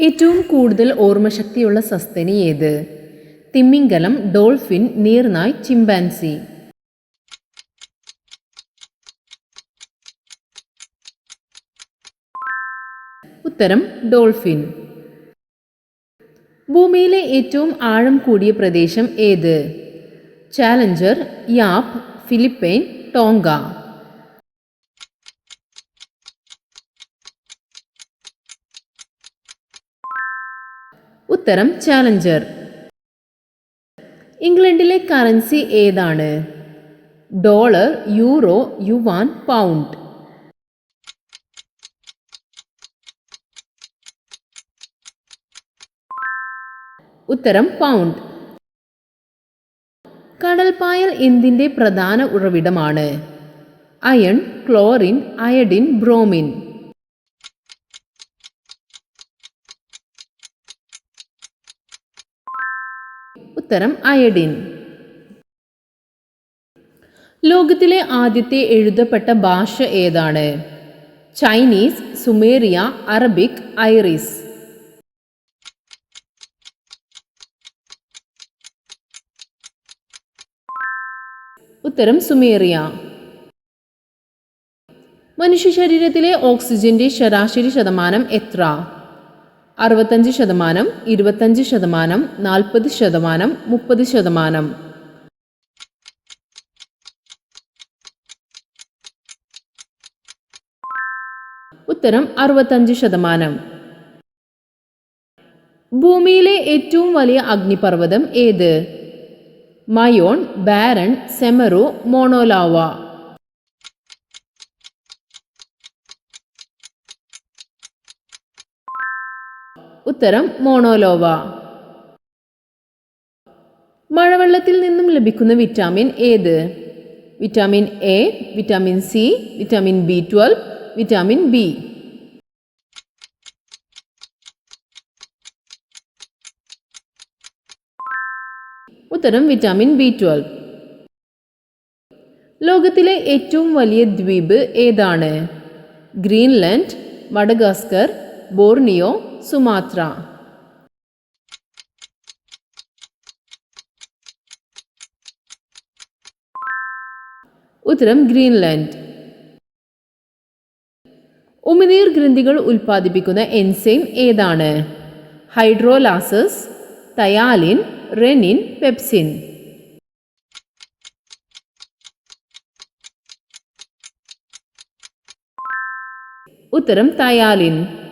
ഏറ്റവും കൂടുതൽ ഓർമ്മശക്തിയുള്ള സസ്തനി ഏത്? തിമിംഗലം, ഡോൾഫിൻ, നീർനായ്, ചിമ്പാൻസി. ഉത്തരം ഡോൾഫിൻ. ഭൂമിയിലെ ഏറ്റവും ആഴം കൂടിയ പ്രദേശം ഏത്? Challenger, Yap, Philippine, Tonga. ഉത്തരം ചാലഞ്ചർ. ഇംഗ്ലണ്ടിലെ കറൻസി ഏതാണ്? Dollar, euro, yuan, pound. ഉത്തരം പൗണ്ട്. കടൽപ്പായൽ എന്തിൻ്റെ പ്രധാന ഉറവിടമാണ്? Iron, chlorine, iodine, bromine. ഉത്തരം അയഡിൻ. ലോകത്തിലെ ആദ്യത്തെ എഴുതപ്പെട്ട ഭാഷ ഏതാണ്? Chinese, Sumeria, Arabic, Irish. ഉത്തരം സുമേറിയ. മനുഷ്യ ശരീരത്തിലെ ഓക്സിജന്റെ ശരാശരി ശതമാനം എത്ര? 65%, 25%, 40%, 30%. ഉത്തരം 65%. ഭൂമിയിലെ ഏറ്റവും വലിയ അഗ്നിപർവ്വതം ഏത്? മയോൺ, ബാരൺ, സെമറു, മോണോലാവ. ഉത്തരം മോണോലോവ. മഴവെള്ളത്തിൽ നിന്നും ലഭിക്കുന്ന വിറ്റാമിൻ ഏത്? Vitamin A, vitamin C, vitamin B12, vitamin B. ഉത്തരം വിറ്റാമിൻ B12. ലോകത്തിലെ ഏറ്റവും വലിയ ദ്വീപ് ഏതാണ്? Greenland, Madagascar, Borneo, Sumatra. ഉത്തരം ഗ്രീൻലാൻഡ്. ഉമിനീർ ഗ്രന്ഥികൾ ഉൽപ്പാദിപ്പിക്കുന്ന എൻസൈം ഏതാണ്? ഹൈഡ്രോലാസസ്, തയാലിൻ, റെനിൻ, പെപ്സിൻ. ഉത്തരം തയാലിൻ.